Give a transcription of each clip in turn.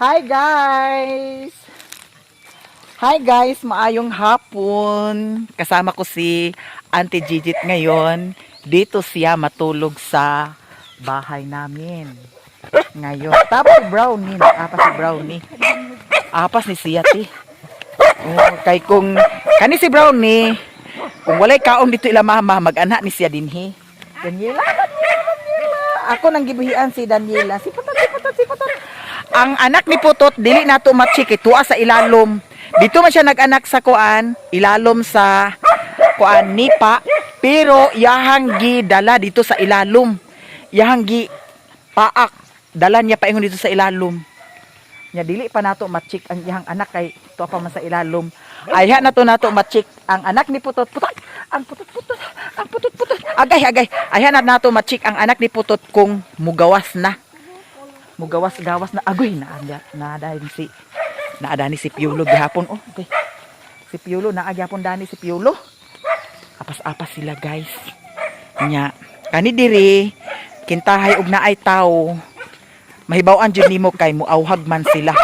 Hi guys! Hi guys, maayong hapon. Kasama ko si Auntie Gigit ngayon. Dito siya matulog sa bahay namin. Ngayon. Tapos si Brownie. Nakapas si Brownie. Apas ni siya ti. Oh, kay kung kani si Brownie, kung walay kaon dito ila mama, mag-anak ni siya dinhi. Daniela. Ako nang gibihian si Daniela. Si Putot. Ang anak ni Putot, dili nato matchik, tuwa sa ilalom. Dito man siya nag-anak sa kuan, ilalom sa kuan nipa, pero yahang gi dala dito sa ilalom. Yahang gi paak, dala niya paingon dito sa ilalom. Nya dili pa nato matchik ang iyang anak kay tuwa pa man sa ilalom. Ayha nato matchik ang anak ni Putot. Ang Putot. Agay. Ayha nato matchik ang anak ni Putot kung mugawas na. Mugawas-gawas na agoy naadani si Piolo gihapon. Oh, okay. Si Piolo naagyapon dani si Piolo. Apas-apas sila guys. Nya kani diri kintahay og naay tawo. Mahibaw-an jud nimo kay muawhag man sila.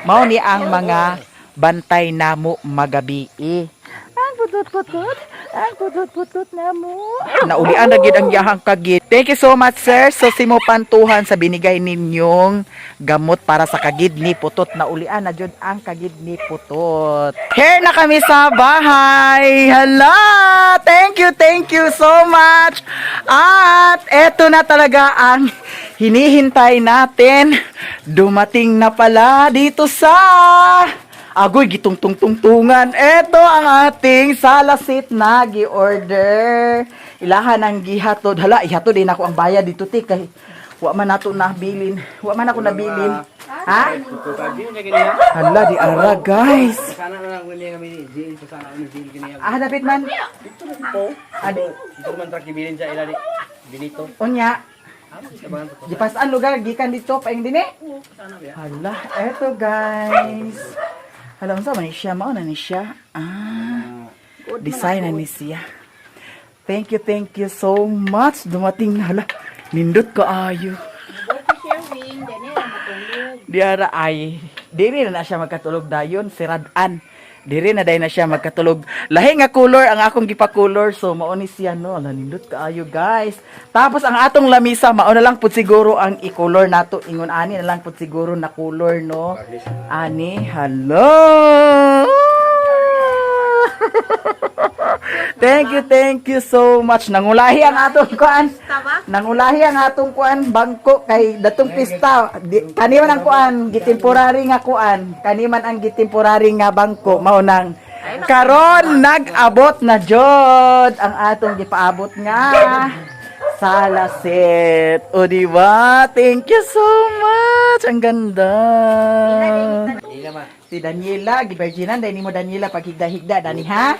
Mao ni ang mga bantay namo magabi. Ang putot na mo. Naulian na gid ang yahang kagid. Thank you so much, sir. So simo pantuhan sa binigay ninyong gamot para sa kagid ni Putot. Naulian na jud ang kagid ni Putot. Here na kami sa bahay. Hala! Thank you so much. At eto na talaga ang hinihintay natin. Dumating na pala dito sa agoy, gitungtungan. Ito ang ating salasit na gi-order. Ilahan ang gihatod. Hala, ihatod din ako ang bayad dito, ti. Kay, wa man nato nabilin. Wa man ako nabilin. Ha? Hala, di ara, guys. Dapit man. Adi. Ito man trakibilin sa ilali. Binito. Unya. Di pasaan lugar, gikan dito, paing dini. Hala, eto, guys. Hala, unsa man ni siya? Mao na ni siya. Design na ni siya. Thank you so much. Dumating na. Hala, nindot kaayo. Diara ay. Diri na siya magkatulog dayon. Siradan. Diri na dayon na siya magkatulog. Lahi nga color ang akong gipa-color. So, mao ni siya, no? Hala, nindot kaayo, guys. Tapos, ang atong lamisa, mao na lang pud siguro ang i-color nato. Ingon, ani na lang pud siguro na color, no? Ani, hello! Thank you so much. Nangulahi ang atong kuan. Nangulahi ang atong kuan bangko kay datong pista. Kaniman ang kuan gitemporary nga kuan. Kaniman ang gitemporary nga bangko mao nang karon nag-abot na jud ang atong gipaabot nga salaset. O di ba? Thank you so much. Ang ganda. Si Daniela, giberginan dai nimo Daniela paghigda-higda dani ha?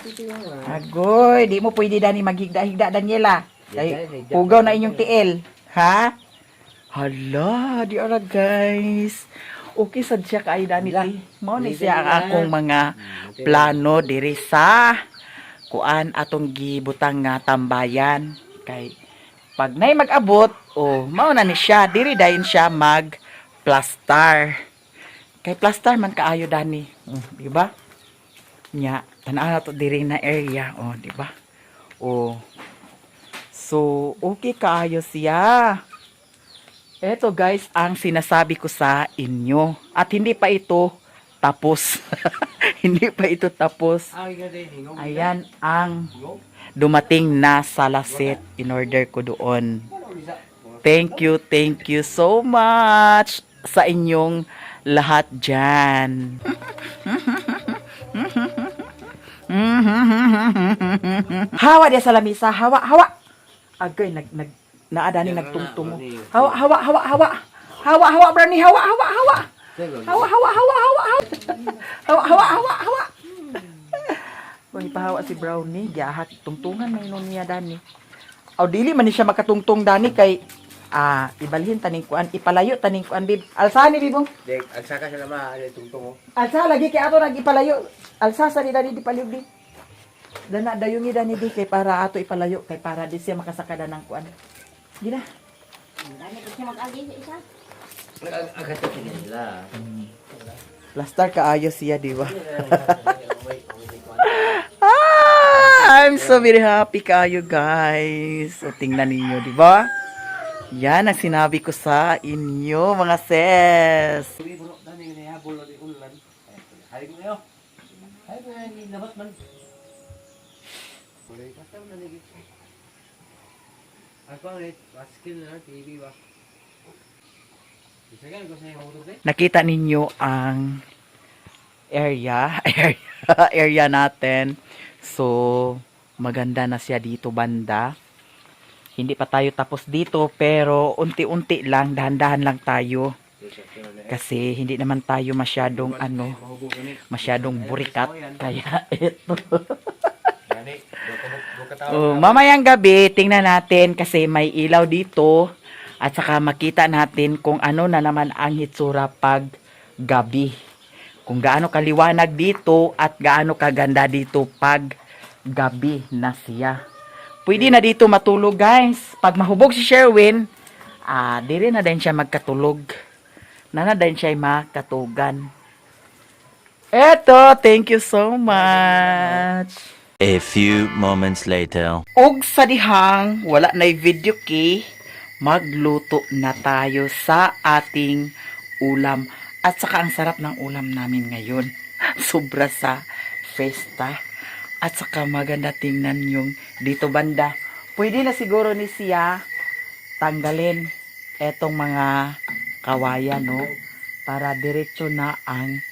Agoy, di mo pwede dani maghigda-higda Daniela. Kay pugaw na inyong tiil, ha? Hala, di ara guys. Okay sad siya kay dani ti. Mao ni siya ang akong mga plano diri sa kuan atong gibutang nga tambayan. Kay pag nay mag-abot, mao na ni siya diri dayon siya mag-plaster. Kay plaster man kaayo dani, di ba? Nya, tanaw na to diri na area, di ba? So okay kaayo siya. Eto guys, ang sinasabi ko sa inyo. At hindi pa ito tapos. Hindi pa ito tapos. Ayan ang dumating na salasit in order ko doon. Thank you so much sa inyong lahat dyan. Hawa dia sa lamisa. Hawa. Agay, naadani nagtungtungo. Hawa, Bernie. Hawa. Kung ipahawa si Brownie, giahat tungtungan may nun niya dani. Aw dili man ni siya makatungtong dani kay ibalhin taning kuan, ipalayo taning kuan bib. Alsa ni bibong. Dek, alsa ka sila ma, tungtong. Alsa lagi kay ato nagipalayo. Alsa sa ni dani di paliyog di. Dana dayungi dani di kay para ato ipalayo kay para di siya makasakada ng kuan. Gina. Dani ko siya mag-agi sa isa. Agad ka nila. Lastar kaayo siya, di ba? I'm so very happy kayo, guys. So, tingnan ninyo, di ba? Yan ang sinabi ko sa inyo, mga sis. Nakita ninyo ang area natin. So, maganda na siya dito banda. Hindi pa tayo tapos dito, pero unti-unti lang, dahan-dahan lang tayo. Kasi hindi naman tayo masyadong masyadong burikat. Kaya ito. Mamayang gabi, tingnan natin kasi may ilaw dito. At saka makita natin kung ano na naman ang hitsura pag gabi. Kung gaano kaliwanag dito at gaano kaganda dito pag gabi na siya. Pwede na dito matulog, guys. Pag mahubog si Sherwin, dire na din siya magkatulog. Na din siya makatugan. Eto, thank you so much. A few moments later. Og sa dihang, wala na video key, magluto na tayo sa ating ulam. At saka ang sarap ng ulam namin ngayon. Sobra sa festa. At saka maganda tingnan yung dito banda. Pwede na siguro ni siya tanggalin etong mga kawayan, no? Para diretso na ang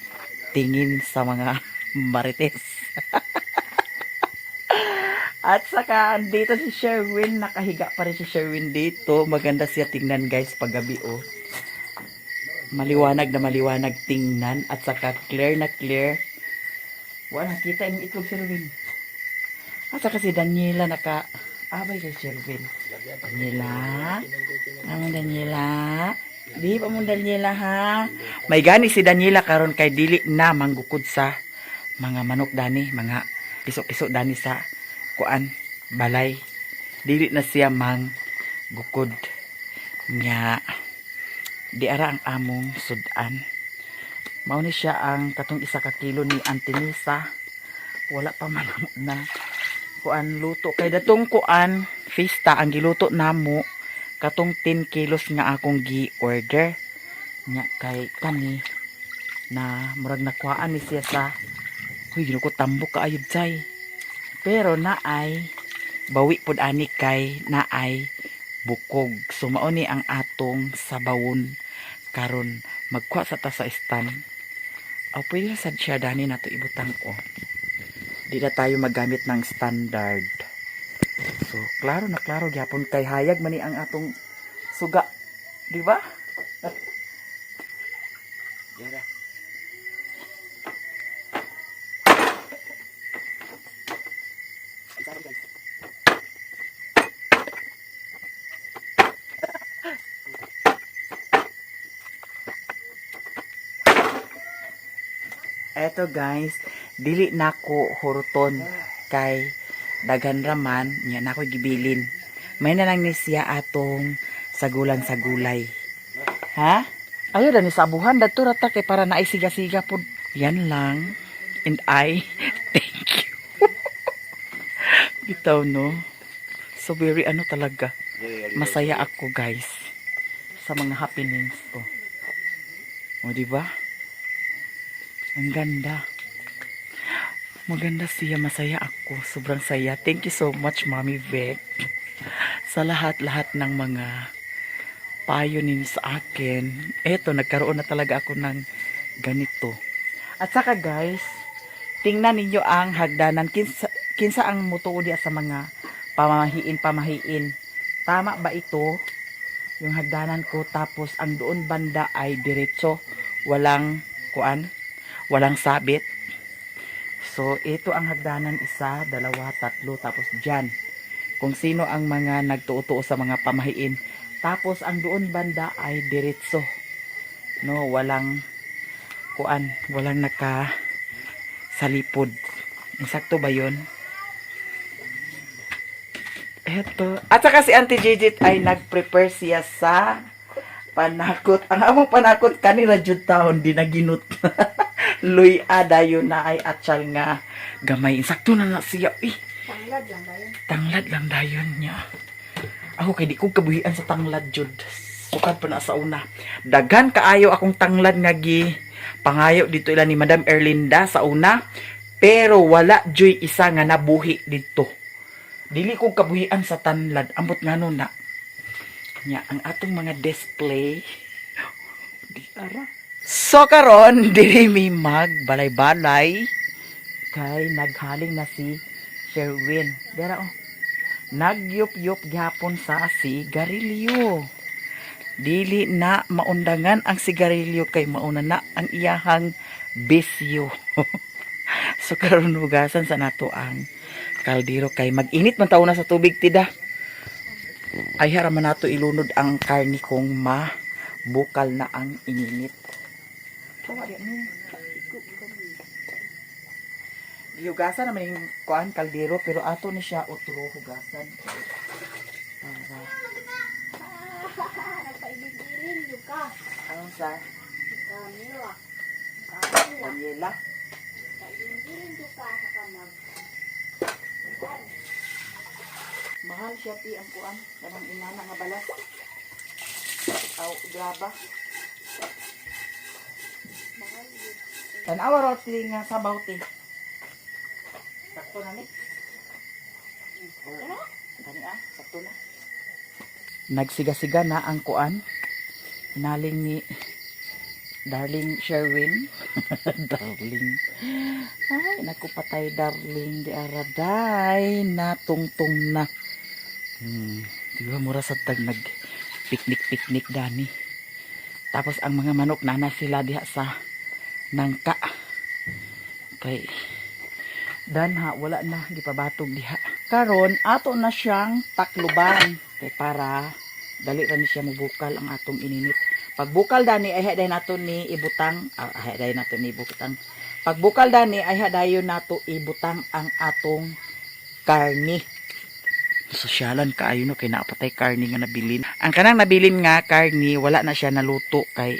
tingin sa mga marites. At saka andito si Sherwin. Nakahiga pa rin si Sherwin dito. Maganda siya tingnan, guys, pag gabi, oh. Maliwanag na maliwanag tingnan. At saka clear na clear. Wala, kita yung itlog, Sherwin. At saka si Daniela abay kay Sherwin. Daniela? Naman Daniela? Di pa mo Daniela, ha? May gani si Daniela karon kay dili na manggukod sa mga manok dani, mga piso-piso dani sa kuan, balay. Dili na siya manggukod. Nya, di ara ang among sudan. Mao ni siya ang katong 1 kilo ni Auntie Nisa. Wala pa man na kuan luto kay datong kuan festa ang giluto namo katong 10 kilos nga akong gi-order nya kay kani na murag nakuhaan ni siya sa ginuko tambok kaayod say, pero naay bawi pud ani kay naay bukog. So mao ni ang atong sabawon karon magkuha sa ta sa stand. Pwede sad siya dani nato ibutang ko. Di na tayo magamit ng standard. So, klaro na klaro gyapon kay hayag man ni ang atong suga. Di ba? Yara. Eto, guys, dili nako huruton kay daghan raman nya nako gibilin. May na lang ni siya atong sagulan sa gulay. Ha? Ayo da ni sabuhan dadto rata kay para naay siga-siga pud. Yan lang. And I thank you. Bitaw, no. So very talaga. Masaya ako, guys, sa mga happenings ko. O di ba? Ang ganda. Maganda siya, masaya ako. Sobrang saya. Thank you so much, Mommy Vic. Sa lahat-lahat ng mga payo ninyo sa akin. Eto, nagkaroon na talaga ako ng ganito. At saka, guys, tingnan ninyo ang hagdanan. Kinsa ang mutuo diya sa mga pamahiin. Tama ba ito? Yung hagdanan ko. Tapos, ang doon banda ay diretso. Walang kuan. Walang sabit. So, ito ang hagdanan, 1, 2, 3, tapos dyan. Kung sino ang mga nagtuo sa mga pamahiin. Tapos, ang doon banda ay diretso. No, walang kuan, walang nakasalipod. Insakto ba yun? Eto. At saka si Auntie Gigit ay nag-prepare siya sa panakot. Ang among panakot kanila jud taon di naginut. Luy dayon na ay atsal nga gamay. Sakto na na siya. Tanglad lang dayon niya. Ako kay di ko kabuhian sa tanglad jud. Sukad pa na sa una. Daghan kaayo akong tanglad nga gi pangayo dito ila ni Madam Erlinda sa una. Pero wala joy isa nga nabuhi dito. Dili ko kabuhian sa tanglad. Ambot nga nun na. Nya ang atong mga display. Di ara. So karon diri mi magbalay-balay kay naghaling na si Sherwin. Dera oh. Nagyup-yup gyapon sa sigarilyo. Dili na maundangan ang sigarilyo kay mauna na ang iyahang bisyo. So karon hugasan sa nato ang kaldero kay mag-init man taon na sa tubig tida. Ay haraman nato ilunod ang karni kung bukal na ang ininit. Hugasan naman yung kuan kaldero pero ato ni siya utro hugasan. Nagpaibigirin yung ka. Anong sa? Kamila. Daniela? Nagpaibigirin yung ka sa kamag. Mahal siya ti ang kuan. Kanang inana nga balas. Aw, graba. Mahal yun. Tanawa raw ti nga sabaw ti. Sakto na ni. Kani sakto na. Nagsiga-siga na ang kuan. Inaling ni Darling Sherwin. Darling. Ay, naku patay darling. Di araday. Natungtong na. Diba mura sa tag nag piknik-piknik dani. Tapos ang mga manok na sila diha sa nangka. Kay danha wala na gipabatog diha. Karon ato na siyang takluban kay para dali ra ni siya mubukal ang atong ininit. Pagbukal dani ay haday nato ni ibutang, haday nato ni ibutang. Pagbukal dani ay hadayon nato ibutang ang atong karni. Sosyalan kaayo no kay naapatay karni nga nabilin. Ang kanang nabilin nga karni wala na siya naluto kay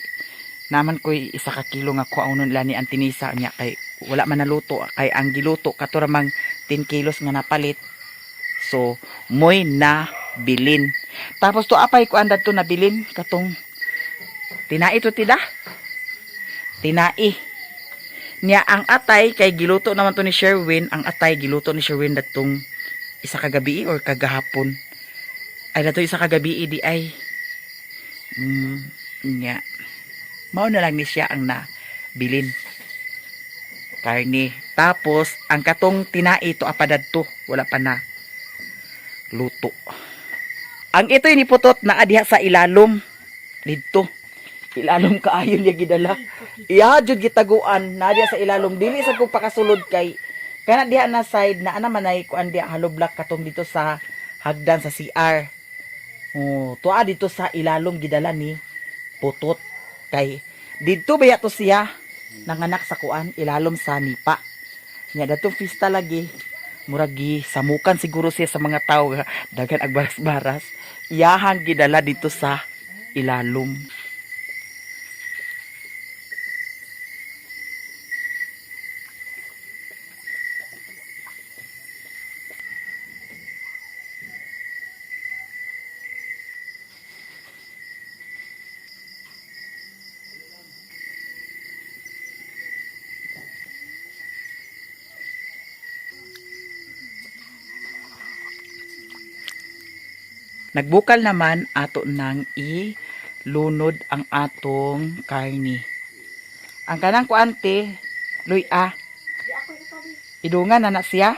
naman ko'y 1 kilo nga kuaunon nila ni Antinisa niya kay wala man naluto kay ang giluto katuramang 10 kilos nga napalit. So moy na bilin. Tapos to apay ko andad to nabilin katong tinai to tida. Tinai. Niya ang atay kay giluto naman to ni Sherwin, ang atay giluto ni Sherwin datong 1 kagabi or kagahapon. Ay dato 1 kagabi di ay. Niya. Mao na lang ni siya ang nabilin. Karni. Tapos ang katong tinai to apadad to, wala pa na luto. Ang ito'y niputot na adiha sa ilalom. Dito. Ilalom kaayon niya gidala. Iya jud gitaguan na adiha sa ilalom. Dili sa kong pakasulod kay kana diha na side na ana manay kuan diha haloblak katong dito sa hagdan sa CR. Oh, tuwa dito sa ilalom gidala ni putot. Kay dito baya to siya nanganak sa kuan ilalom sa nipa. Nya datong pista lagi muragi samukan siguro siya sa mga tao dagan ag baras-baras iyahang gidala dito sa ilalom. Nagbukal naman ato nang ilunod ang atong karni. Ang kanang kuante, Luy Di ako ikabi. idungan na siya.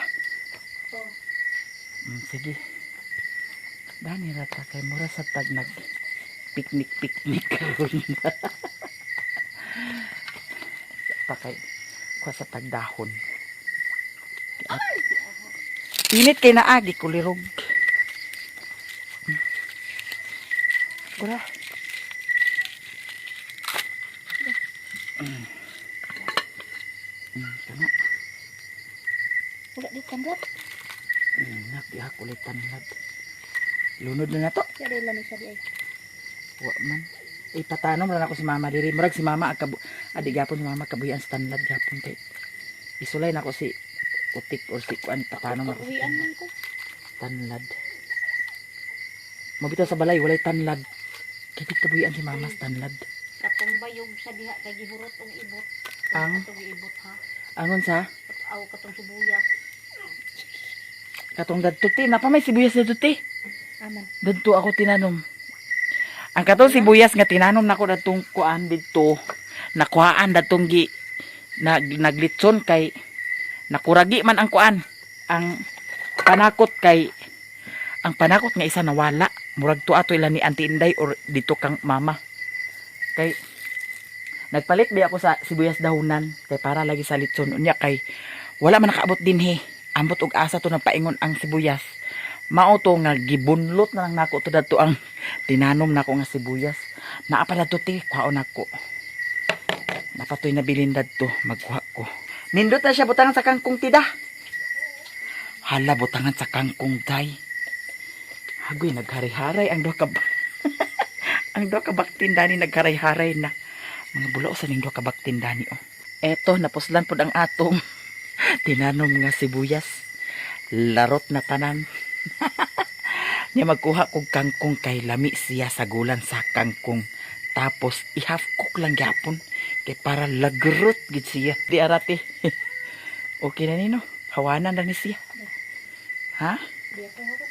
Sige. Dani rata kay mura sa tag nag piknik karon. Pakay kuha sa tag dahon. Init kay naagi kulirog. Kura. Tama. Wala di tanggap. Nakiha kulitan lad. Lunod na to. Siya dahil lang siya di ay. Wa man. Ipatanom rin ako si mama diri. Murag si mama Adi gapon ni mama kabuyan sa tanlad gapon kay isulay na ko si utik or si kuan patanong ako sa Uwian man ko. tanlad. Mabitaw sa balay walay tanlad. Kay di kabuyan si mama sa tanlad. Katong bayog sa diha kay gihurot og ibot. Ang? Katong ibot ha. Angon sa Aw katong sibuyas. katong dadto ti napa may sibuyas dadto ti. Aman. Dadto ako tinanom. Ang katong sibuyas nga tinanom nako datong kuan didto. Nakuhaan datong gi naglitson kay nakuragi man ang kuan. Ang panakot kay ang panakot nga isa nawala. Murag to ato ila ni Auntie Inday or dito kang mama. Kay nagpalit di ako sa sibuyas dahunan kay para lagi sa litson unya kay wala man nakaabot din he. Ambot og asa to nagpaingon ang sibuyas. Mao to nga gibunlot na lang nako to dadto ang tinanom nako nga sibuyas. Naa pala to ti kwaon nako. Napatoy na bilin dadto magkuha ko. Nindot na siya butangan sa kangkong tida. Hala butangan sa kangkong day. Hagoy naghari-haray ang duha ka ang duha ka baktindani nagharay-haray na. Mga bulaw sa ning duha ka baktindani oh. Eto napuslan pud ang atong tinanom nga sibuyas. Larot na tanan. Nya magkuha kog kangkong kay lami siya sa gulan sa kangkong. Tapos i-half cook lang gyapon kay para lagrot gid siya. Di arati. Okay na nino. Hawanan na ni siya. Ha? Di ako hurot.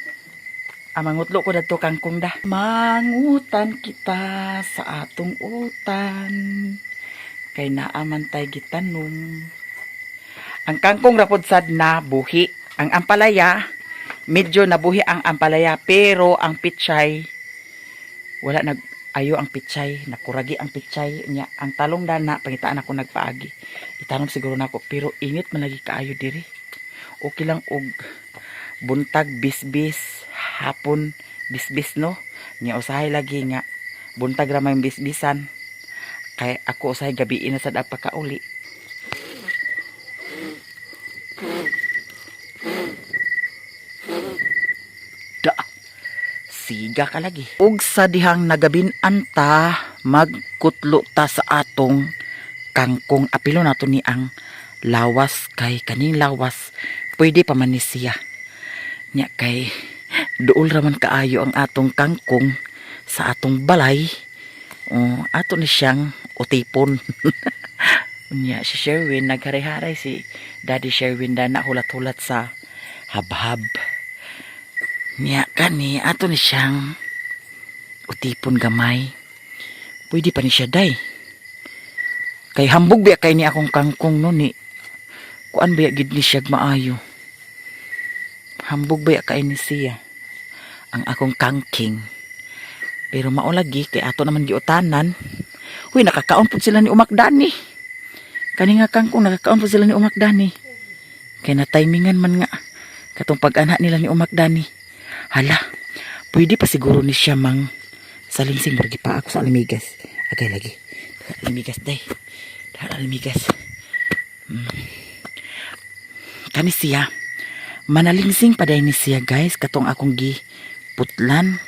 Mangutlo ko dadto kangkong da. Mangutan kita sa atong utan. Kay naaman tay gitanom. Ang kangkong rapod sad na buhi. Ang ampalaya medyo nabuhi ang ampalaya pero ang pichay wala ayo ang pichay, nakuragi ang pichay nya ang talong dana pangitaan ako nagpaagi. Itanom siguro nako pero init man lagi kaayo diri. Okay lang og buntag bisbis, hapon bisbis no. Nya usahay lagi nga buntag ra may bisbisan. Kay ako usahay gabi na sad pagkauli. Siga ka lagi. Ug sa dihang nagabin-an ta, magkutlo ta sa atong kangkong. Apilo nato ni ang lawas kay kaning lawas. Pwede pa man ni siya. Nya kay duol raman kaayo ang atong kangkong sa atong balay. Ato ni siyang utipon. Nya si Sherwin nagharay-haray si Daddy Sherwin na hulat-hulat sa habhab. Nya kani ato ni siyang utipon gamay. Pwede pa ni siya day. Kay hambog biya kay ni akong kangkong no ni. Kuan biya gid ni siya maayo. Hambog biya kay ni siya. Ang akong kangking. Pero maulagi kay ato naman giutanan. Huy nakakaon pud sila ni Umakdani. Kani nga kangkong nakakaon pud sila ni Umakdani. Kay na timingan man nga katong pag-ana nila ni Umakdani. Hala, pwede pa siguro ni siya mang salinsing margi pa ako sa alimigas. Agay lagi. Alimigas day. Alimigas. Kani siya. Manalingsing pa day ni siya guys. Katong akong giputlan.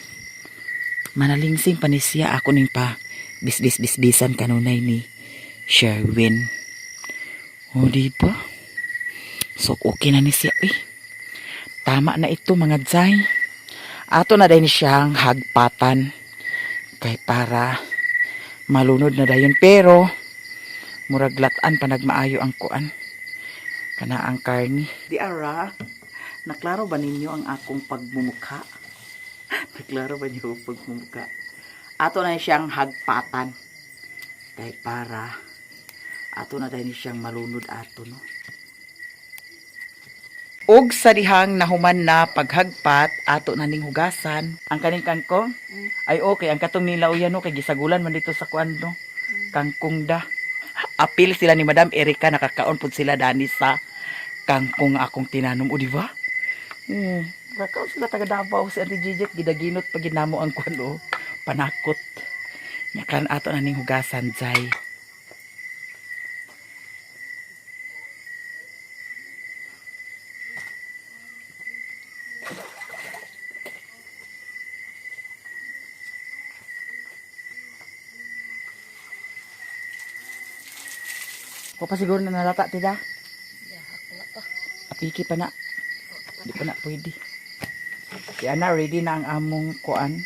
Manalingsing pa ni siya. Ako ning pa bisbisan kanunay ni Sherwin. O diba? So okay na ni siya eh. Tama na ito mga dzay. Ato na din siyang hagpatan. Kay para malunod na dayon. Pero, muraglatan pa nagmaayo ang kuan. Kana ang karni. Di ara, naklaro ba ninyo ang akong pagmumukha? Naklaro ba niyo ang pagmumukha? Ato na siyang hagpatan. Kay para, ato na din siyang malunod ato no. Og sa dihang nahuman na paghagpat ato na ning hugasan ang kaning kangkong ay okay ang katong nilaw yan no kay gisagulan man dito sa kuan no kangkong da apil sila ni Madam Erika nakakaon pud sila dani sa kangkong akong tinanom o di ba nakakaon sila taga Davao si Auntie Gigit gidaginot pag ginamo ang kuan o panakot nya kan ato na ning hugasan jay. O pa siguro na nalata tida. Yahak wala pa. Apiki pa na. Di pa na pwede. Kaya na ready na ang among kuan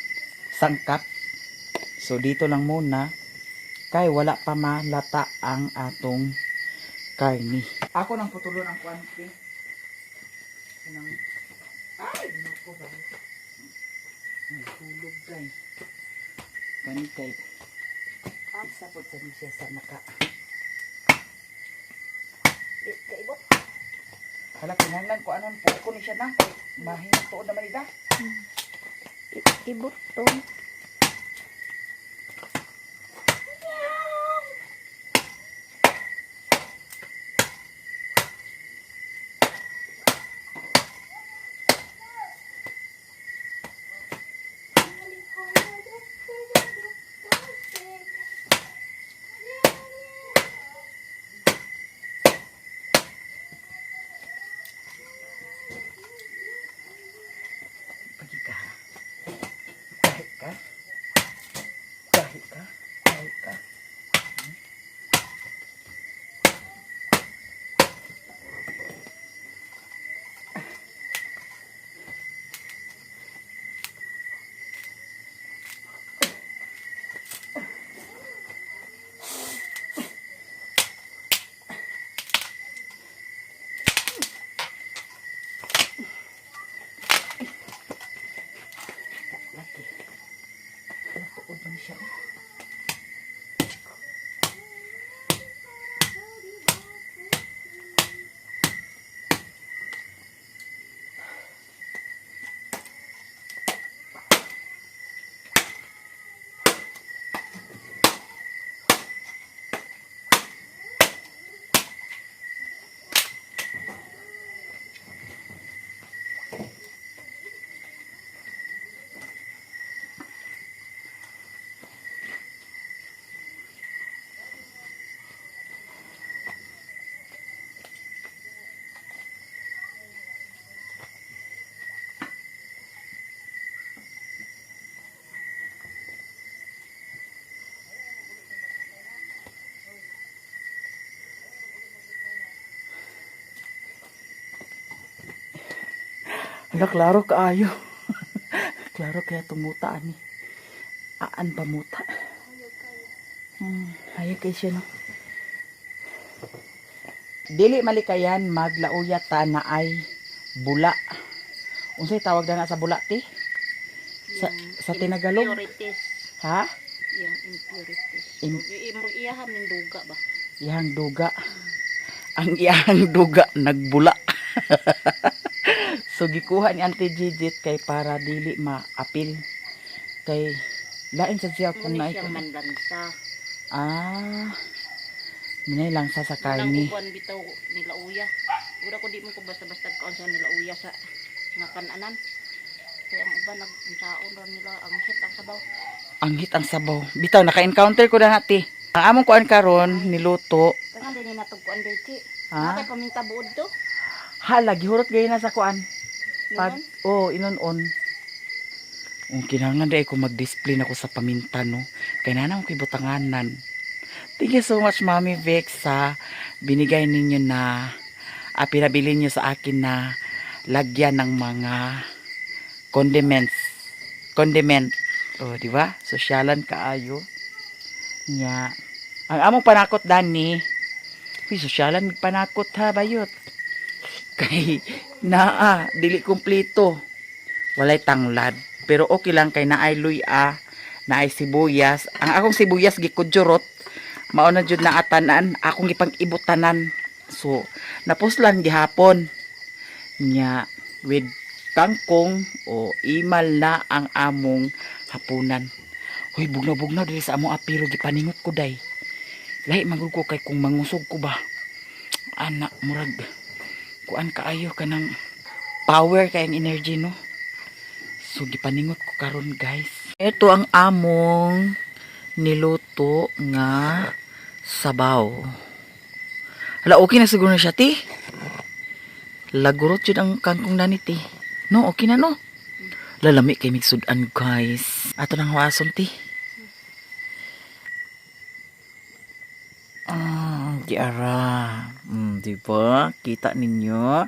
sangkap. So dito lang muna kay wala pa malata ang atong karni. Ako nang putulon ang kuan ki. Kanang ay nako ba. Hulog guys. Kani kay sapot sa siya sa naka. Kaibot. Hala kinahanglan ko anon po ni siya na. Mahina to naman ida. Ibot to. Pagi ka. Kahit ka. Kahit ka. Kahit ka. Lagi. Natuod man siya. Hala, klaro kaayo. Klaro kaya tumuta ani. Aan pa muta. Hayag kay siya no. Dili malikayan maglauyat ta na ay bula. Unsay tawag na sa bula ti? Sa Tinagalog? Impurities. Ha? Yung impurities. Im- Iyahan ng duga ba? Iyang duga. Ang iyang duga nagbula. So gikuha ni Auntie Gigit kay para dili maapil. Kay lain sa siya kung Muna naay siyang manlansa. minay lang sa Nang karni. uban bitaw nila uya. Ura ko di mo ko basta-basta kaon sa nila uya sa nga kananan. Kaya ang uban nagsaon ron nila ang hit ang sabaw. Ang hit ang sabaw. Bitaw naka-encounter ko na nati. Ang among kuan karon niluto. Kanang din natugkuan dito. Ha? Nakay paminta buod to. Hala gihurot gayud na sa kuan. Noon. Inon-on. Kinahanglan day ko mag-display ako sa paminta no. Kay nana ko butanganan. Thank you so much Mami Vic sa binigay ninyo na pinabili niyo sa akin na lagyan ng mga condiments. Condiment. Di ba? Sosyalan kaayo. Nya. Ang among panakot dani. Sosyalan panakot ha bayot. Kay dili kumpleto. Walay tanglad. Pero okay lang kay naay luya, naay sibuyas. Ang akong sibuyas gikudyurot, mao na jud na atanan, akong gipang ibutanan. So, napuslan gihapon. Nya with kangkong o imal na ang among hapunan. Hoy, bugnaw-bugnaw diri sa among apiro gipaningot ko day. Lahi magud ko kay kung mangusog ko ba. Anak murag kuan kaayo kanang power kay ang energy no. So gipaningot ko karon guys. Ito ang among niluto nga sabaw. Hala okay na siguro na siya ti. Lagurot yun ang kangkong na ni ti. No okay na no. Lalami kay migsudan guys. Ato nang hawason ti. Giara. Di ba? Kita ninyo?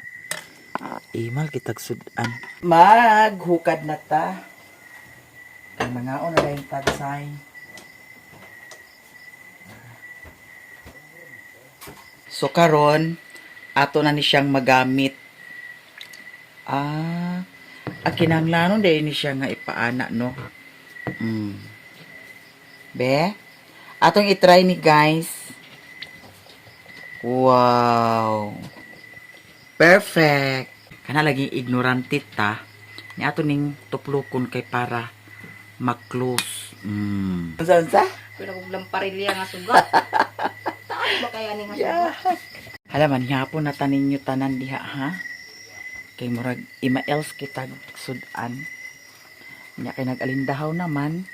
Imal kitag sudan. Maghukad na ta. Ang mga na lang tadsay. So karon ato na ni siyang magamit. Kinahanglanon dahil ni siya nga ipaana, no? Be? Atong itry ni guys. Wow! Perfect! Kana laging ignorante ta. Ni ato ning tuplukon kay para mag-close. Saan sa? Pero kung lamparilya nga suga. Taas ba kaya ni nga suga? Halaman, hapon na tanin nyo tanan diha, ha? Kay murag ima-else kitag sudan. Nya kay nag-alindahaw naman.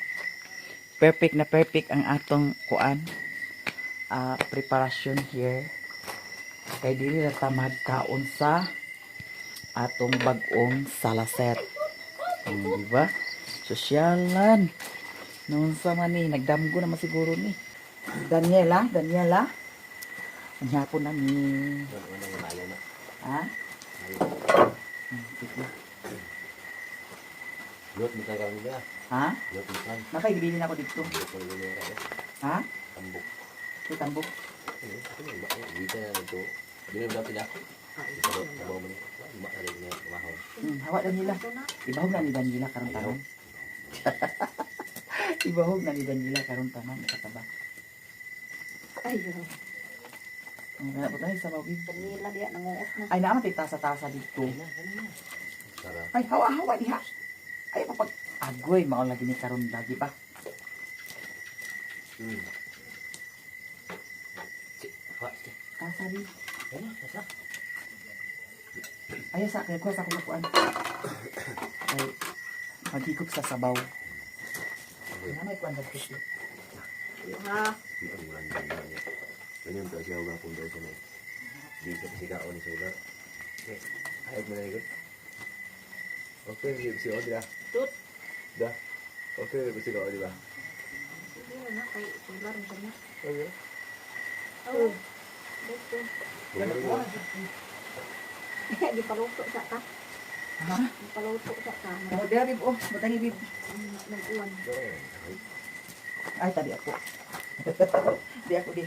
Perfect na perfect ang atong kuan. Preparation here. Kay dili na tamad kaon sa atong bag-ong salaset. Diba? Sosyalan. Noon sa man ni, nagdamgo naman siguro ni. Daniela. Ang hapon na ni. Ha? Lot mo tayo kami ba? Ha? Lot mo tayo. Nakaibilin ako dito. Ha? Tambok. Ito tambok. Dito na ito. Dito na pila. Tabaw mo niya. Iba na rin niya. Mahaw. Hawa Daniela. Ibahog na ni Daniela karong tanan. Ibahog na ni Daniela karong tanan. Kataba. Ayun. Ang gana po tayo sa bawin. Kanila diya nangungot na. Ay, naman tayo tasa-tasa dito. Sarap. Ay, hawa diha. Ay, papag... Agoy, maon lagi ni karon lagi ba? Tasa di. Ay, sa kaya ko sa kumakuan. Ay, maghigop sa sabaw. Ano may kuan dito? Ha? Ganyan to siya ugang punta siya na. Di siya sigaw ni sugar. Ayot mo na ikot. Okay, si Odra. Tut. Da. Okay, si Odra, di ba? Sige na kay sugar mo na. Okay. Oh. Dito. Di paluto sa ka. Ha? Di paluto sa ka. Ano dia bib oh, matangi bib. Nag-uwan. Ay, tadi ako. Di ako di.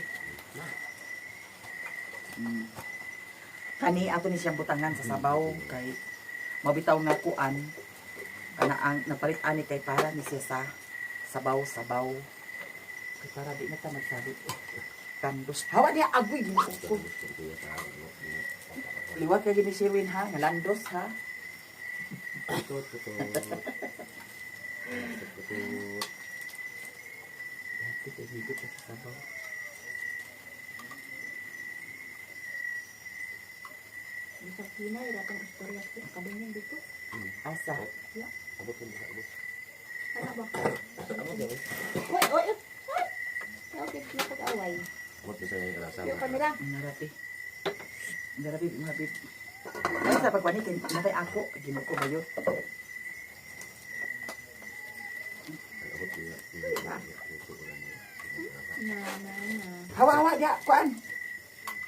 Kani ato ni siyang butangan sa sabaw kay mabitaw nga kuan kana ang napalit ani kay para ni siya sa sabaw kay para di na ta magsabi kandos hawa niya agoy mo ko liwat kay gini Sherwin ha nga landos ha Dati kay higit sa sabaw. Bisa Pina datang istorya ko kadang dito. Asa? Abot mo na, abot. Ano ba? Abot na, abot. Oy, oy. Okay, pag-away. Abot mo sa yung kalasa. Yung kamera. Narapi. Narapi, narapi. Ay, sa pagpanik, natay ako. Ginok ko ba yun? Abot mo na. Hawa, dia, kuan.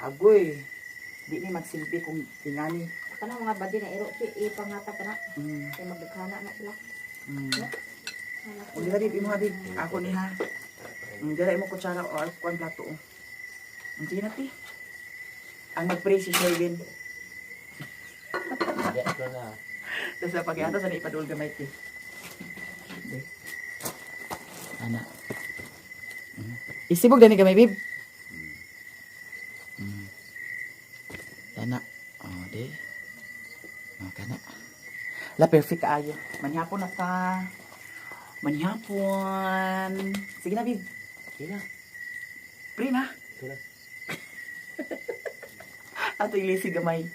Agoy. Di ni magsilbi kung tingani. Kanang mga badi na iro ipangatag ka na. Kaya magdaghana na sila. Hindi Habib, imo Habib. Ako ni ha. Dala imo kutsara o kuan plato. Sige na ti. Ang nag-pray si Sherwin. Hindi, ito na. Tapos sa pag-iato sa naipadul gamay ti. Ana. Isibog dani gamay bib. Ana. Oh, di. Oh, kana. La perfect ayo. Manhapon na ta. Manhapon. Sige na bib. Sige na. Pre na. Ito na. Ato ilisi gamay.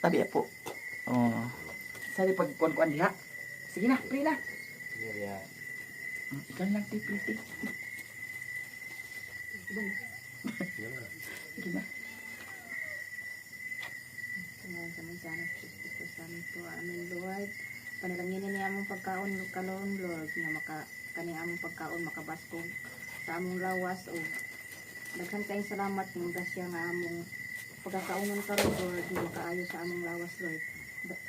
Tabi po. Oh. Sali pag kuan-kuan diha. Sige na, pre na. Sige na. Ikaw lang ti, pretty. Sige na. Sige na. Sama-sama sa santo amin Lord. Panalangin niya among pagkaon kalon Lord nga maka kani among pagkaon makabaskog sa among lawas o Daghan kayong salamat ng grasya nga among pagkakaunon karon Lord nga kaayo sa among lawas Lord.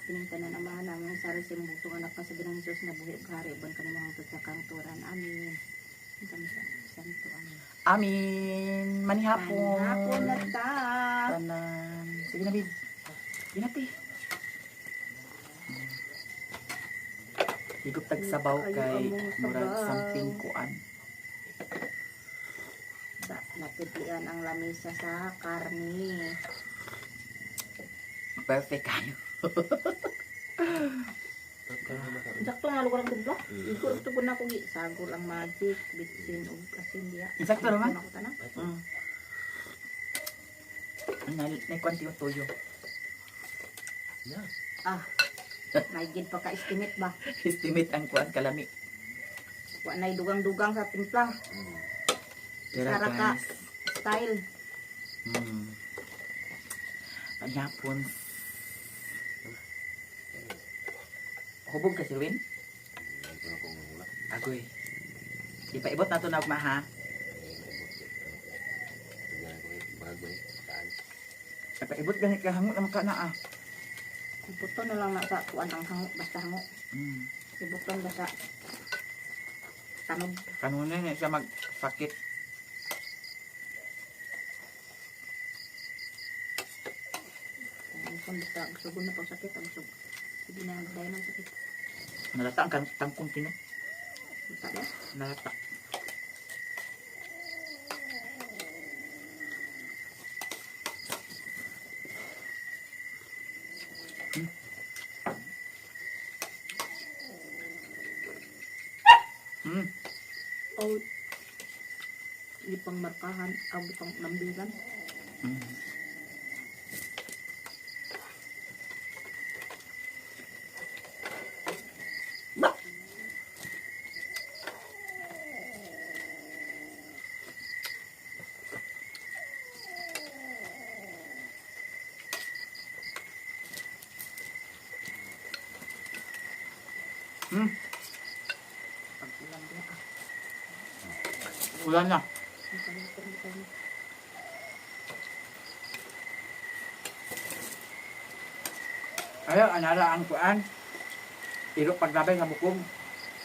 Piningtanan amahan ang sara sa imong bugtong anak ka sa Ginang Hesus nga buhi ug hari uban kanimong hangtod sa kangturan. Amin. Ang kami sa santo amin. Amin. Manihapon. Hapon na ta. Tanan. Sige na, babe. Ginati. Higop tag sabaw kay murag samping kuan. Napitian ang lamisa sa karni. Perfect kayo. Sakto nga lugar ang tubla. Ikot ito po na ko sagol ang magic, bitsin ug asin diya. Sakto naman. Ako tanang. May kwanti yung tuyo. Ah. May gid pa ka estimate ba? Estimate ang kuan kalami. Wa nay dugang-dugang sa timpla. Sara ka style. Panyapon. Hubog ka si Win? Agoy. Ipaibot na ito na ugma ha. Ipaibot ganit ka hangot naman ka na ah. Ibuton na lang na sa kuan ang hango basta hango. Ibuton ba sa tanog. Kanuna na siya magsakit. Kung basta gusto na pag sakit ang sug. Hindi na dahil ng sakit. Nalata ang tangkong tino. Basta ya. Nalata. Oh. Hindi pang markahan ang butang lambigan. Pag-ulan dia ah. Ulan na. Ayaw, anara ang kuan. Iro paglabay nga bukog.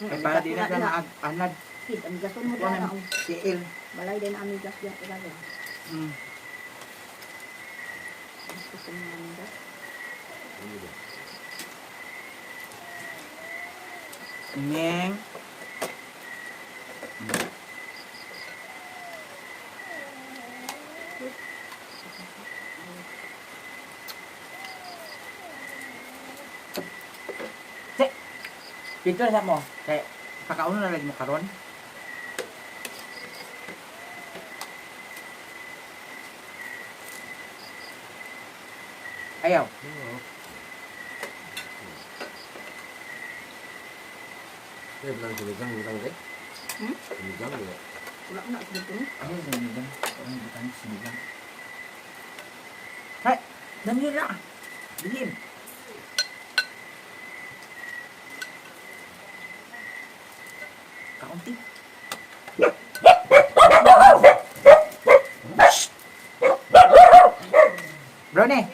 Ay para di na siya maag-anad. Hid, ang gason mo Kuan na ang ang tiil. balay din ang amigas diyan ilalim. Gusto sa mga amigas. Ngeng. Dito sa mo, kay pakauno na lagi mo karon. Ayaw. Đây là sinigang deh. Hmm? Sinigang ya. Wala na dito. Ayaw sinigang. Ayaw bukan sinigang. Hai, namira. Bilhin. Kaunti. Brownie.